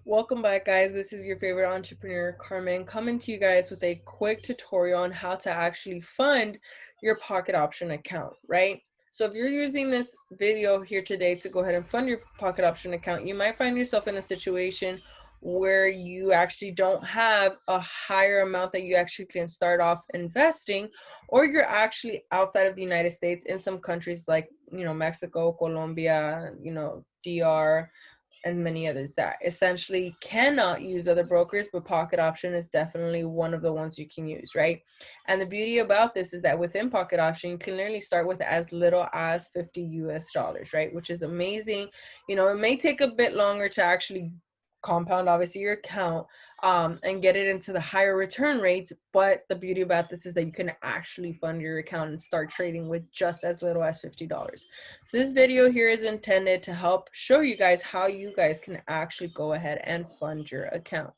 Welcome back, guys. This is your favorite entrepreneur, Carmen, coming to you guys with a quick tutorial on how to actually fund your pocket option account, right? So if you're using this video here today to go ahead and fund your pocket option account, you might find yourself in a situation where you actually don't have a higher amount that you actually can start off investing, or you're actually outside of the United States in some countries like, Mexico, Colombia, DR, and many others that essentially cannot use other brokers, but Pocket Option is definitely one of the ones you can use, right? And the beauty about this is that within Pocket Option, you can literally start with as little as 50 US dollars, right? Which is amazing. It may take a bit longer to actually compound obviously your account and get it into the higher return rates, but the beauty about this is that you can actually fund your account and start trading with just as little as $50. So this video here is intended to help show you guys how you guys can actually go ahead and fund your account.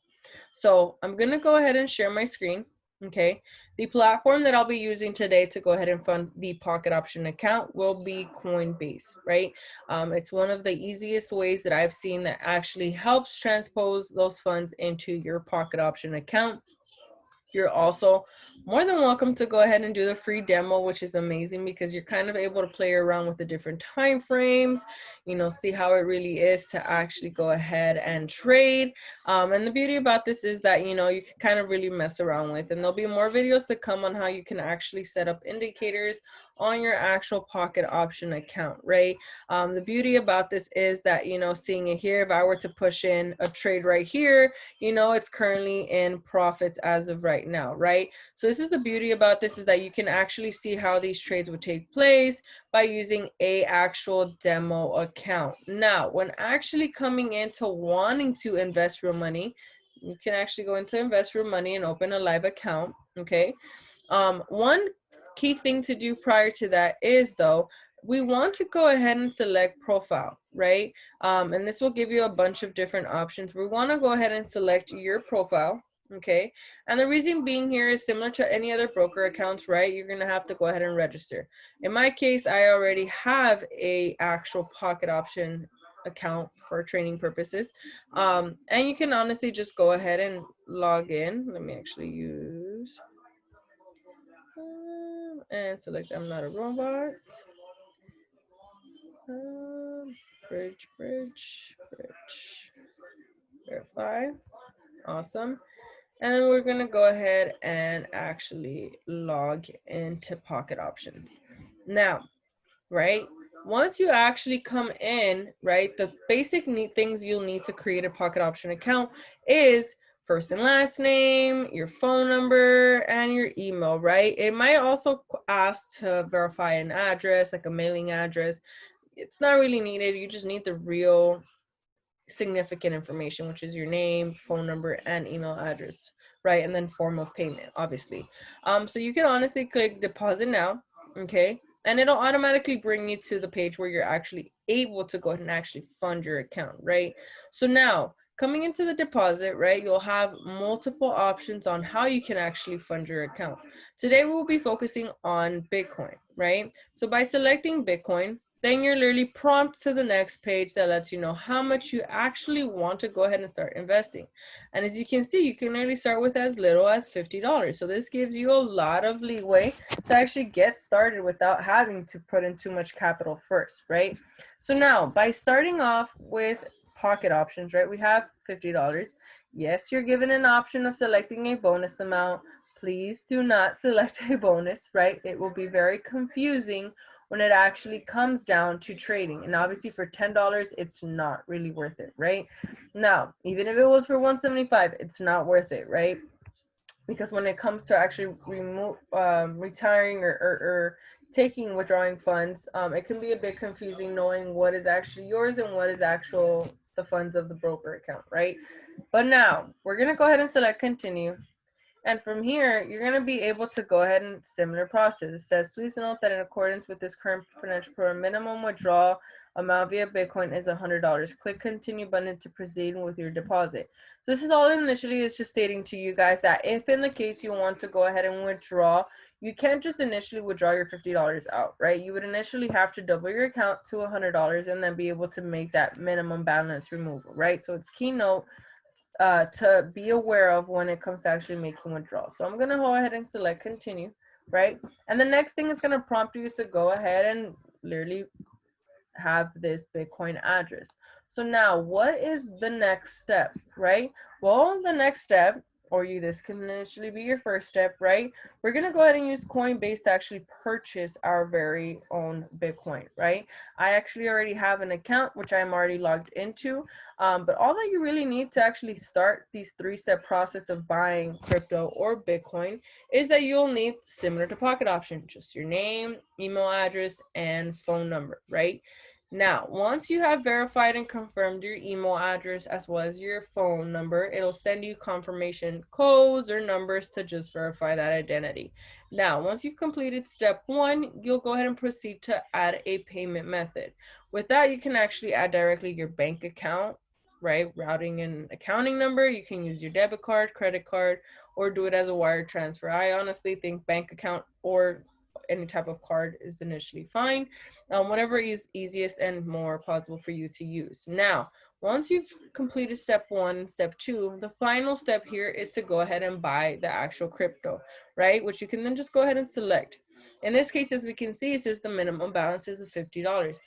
So I'm going to go ahead and share my screen. Okay, the platform that I'll be using today to go ahead and fund the Pocket Option account will be Coinbase, right? It's one of the easiest ways that I've seen that actually helps transpose those funds into your Pocket Option account. You're also more than welcome to go ahead and do the free demo, which is amazing because you're kind of able to play around with the different time frames, see how it really is to actually go ahead and trade. And the beauty about this is that, you can kind of really mess around with, and there'll be more videos to come on how you can actually set up indicators on your actual Pocket Option account, right? The beauty about this is that, seeing it here, if I were to push in a trade right here, it's currently in profits as of right now, right? So this is the beauty about this, is that you can actually see how these trades would take place by using a actual demo account. Now, when actually coming into wanting to invest real money, you can actually go into invest real money and open a live account, okay? One key thing to do prior to that is, though, we want to go ahead and select profile, right? And this will give you a bunch of different options. We want to go ahead and select your profile, okay? And the reason being here is similar to any other broker accounts, right? You're going to have to go ahead and register. In my case, I already have a actual Pocket Option account for training purposes. And you can honestly just go ahead and log in. Let me actually use and select I'm not a robot. Bridge, verify. Awesome. And then we're going to go ahead and actually log into Pocket Options. Now, right, once you actually come in, right, the basic things you'll need to create a Pocket Option account is first and last name, your phone number, and your email, right? It might also ask to verify an address, like a mailing address. It's not really needed. You just need the real significant information, which is your name, phone number, and email address, right? And then form of payment, obviously. So you can honestly click deposit now, okay? And it'll automatically bring you to the page where you're actually able to go ahead and actually fund your account, right? So now, coming into the deposit, right, you'll have multiple options on how you can actually fund your account. Today, we'll be focusing on Bitcoin, right? So by selecting Bitcoin, then you're literally prompted to the next page that lets you know how much you actually want to go ahead and start investing. And as you can see, you can literally start with as little as $50. So this gives you a lot of leeway to actually get started without having to put in too much capital first, right? So now, by starting off with Pocket Options, right, we have $50. Yes, you're given an option of selecting a bonus amount. Please do not select a bonus, right? It will be very confusing when it actually comes down to trading. And obviously for $10, it's not really worth it, right? Now, even if it was for $175, it's not worth it, right? Because when it comes to actually retiring or taking withdrawing funds, it can be a bit confusing knowing what is actually yours and what is the funds of the broker account, right? But now we're gonna go ahead and select continue. And from here, you're going to be able to go ahead and similar process. It says, please note that in accordance with this current financial program, minimum withdrawal amount via Bitcoin is $100. Click continue button to proceed with your deposit. So this is all initially is just stating to you guys that if in the case you want to go ahead and withdraw, you can't just initially withdraw your $50 out, right? You would initially have to double your account to $100 and then be able to make that minimum balance removal, right? So it's key note to be aware of when it comes to actually making withdrawals. So I'm going to go ahead and select continue, right? And the next thing is going to prompt you to go ahead and literally have this Bitcoin address. So now what is the next step, right? Well, the next step, or this can initially be your first step, right? We're going to go ahead and use Coinbase to actually purchase our very own Bitcoin, right? I actually already have an account, which I'm already logged into. But all that you really need to actually start these three-step process of buying crypto or Bitcoin is that you'll need, similar to PocketOption, just your name, email address, and phone number, right? Now, once you have verified and confirmed your email address as well as your phone number, it'll send you confirmation codes or numbers to just verify that identity. Now, once you've completed step one, you'll go ahead and proceed to add a payment method. With that, you can actually add directly your bank account, right? Routing and accounting number. You can use your debit card, credit card, or do it as a wire transfer. I honestly think bank account or any type of card is initially fine. Whatever is easiest and more possible for you to use. Now, once you've completed step one and step two, the final step here is to go ahead and buy the actual crypto, right? Which you can then just go ahead and select. In this case, as we can see, it says the minimum balance is of $50.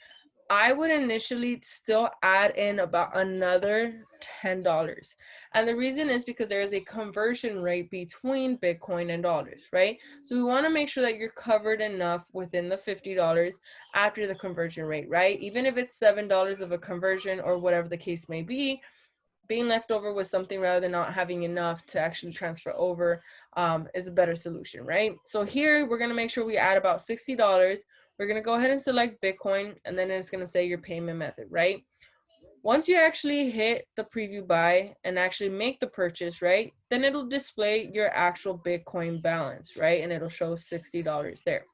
I would initially still add in about another $10. And the reason is because there is a conversion rate between Bitcoin and dollars, right? So we want to make sure that you're covered enough within the $50 after the conversion rate, right? Even if it's $7 of a conversion or whatever the case may be, being left over with something rather than not having enough to actually transfer over is a better solution, right? So here we're going to make sure we add about $60. We're going to go ahead and select Bitcoin, and then it's going to say your payment method, right? Once you actually hit the preview buy and actually make the purchase, right, then it'll display your actual Bitcoin balance, right? And it'll show $60 there.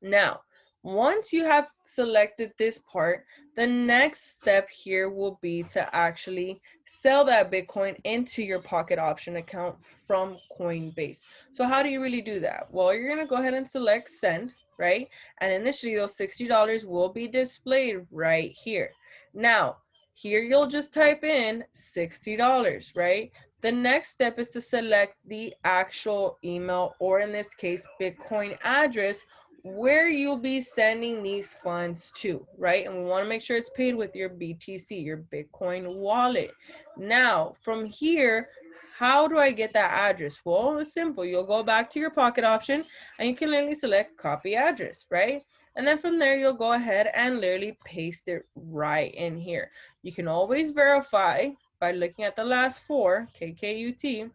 Now, once you have selected this part, the next step here will be to actually sell that Bitcoin into your PocketOption account from Coinbase. So how do you really do that? Well, you're going to go ahead and select send, right? And initially those $60 will be displayed right here. Now, here you'll just type in $60, right? The next step is to select the actual email, or in this case, Bitcoin address, where you'll be sending these funds to, right? And we want to make sure it's paid with your BTC, your Bitcoin wallet. Now, from here, how do I get that address? Well, it's simple. You'll go back to your PocketOption and you can literally select copy address, right? And then from there, you'll go ahead and literally paste it right in here. You can always verify by looking at the last four, KKUT,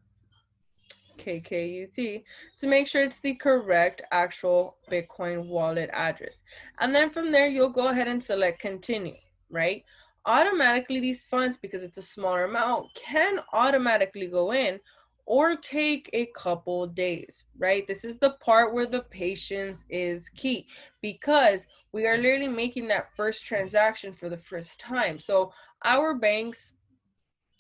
to make sure it's the correct actual Bitcoin wallet address. And then from there, you'll go ahead and select continue, right? Automatically, these funds, because it's a smaller amount, can automatically go in or take a couple days, right? This is the part where the patience is key, because we are literally making that first transaction for the first time. So our banks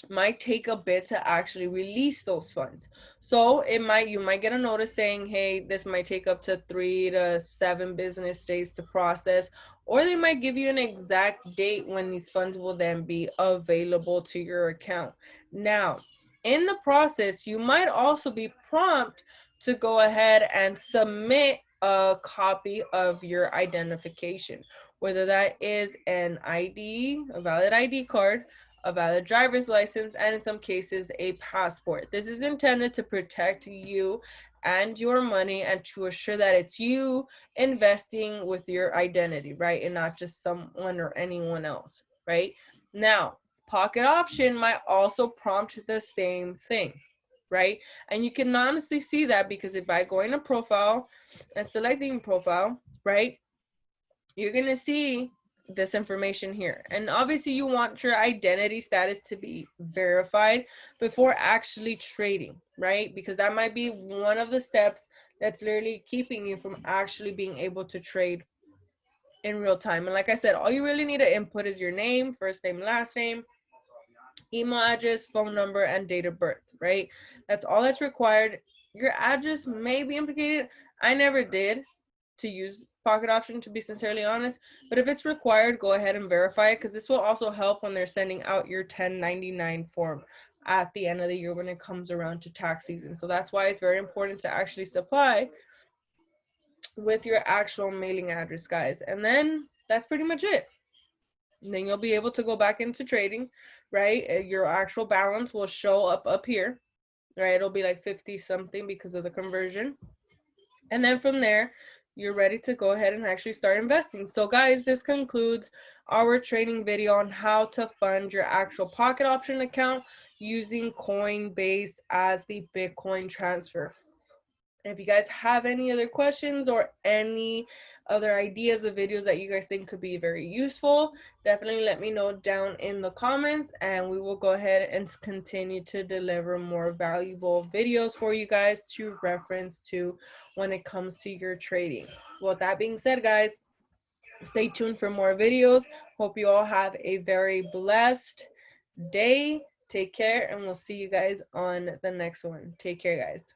might take a bit to actually release those funds. So you might get a notice saying, hey, this might take up to 3 to 7 business days to process, or they might give you an exact date when these funds will then be available to your account. Now, in the process, you might also be prompted to go ahead and submit a copy of your identification, whether that is an ID, a valid ID card, a valid driver's license, and in some cases, a passport. This is intended to protect you and your money and to assure that it's you investing with your identity, right? And not just someone or anyone else, right? Now, PocketOption might also prompt the same thing, right? And you can honestly see that because if I go into profile and selecting profile, right, you're going to see this information here. And obviously you want your identity status to be verified before actually trading, right? Because that might be one of the steps that's literally keeping you from actually being able to trade in real time. And like I said, all you really need to input is your name, first name, last name, email address, phone number, and date of birth, right? That's all that's required. Your address may be implicated. I never did to use PocketOption, to be sincerely honest, but if it's required, go ahead and verify it, because this will also help when they're sending out your 1099 form at the end of the year when it comes around to tax season. So that's why it's very important to actually supply with your actual mailing address, guys. And then that's pretty much it. And then you'll be able to go back into trading, right? Your actual balance will show up here, right? It'll be like 50 something because of the conversion. And then from there, you're ready to go ahead and actually start investing. So guys, this concludes our training video on how to fund your actual pocket option account using Coinbase as the Bitcoin transfer. And if you guys have any other questions or any other ideas of videos that you guys think could be very useful, definitely let me know down in the comments, and we will go ahead and continue to deliver more valuable videos for you guys to reference to when it comes to your trading. Well, with that being said, guys, stay tuned for more videos. Hope you all have a very blessed day. Take care, and we'll see you guys on the next one. Take care, guys.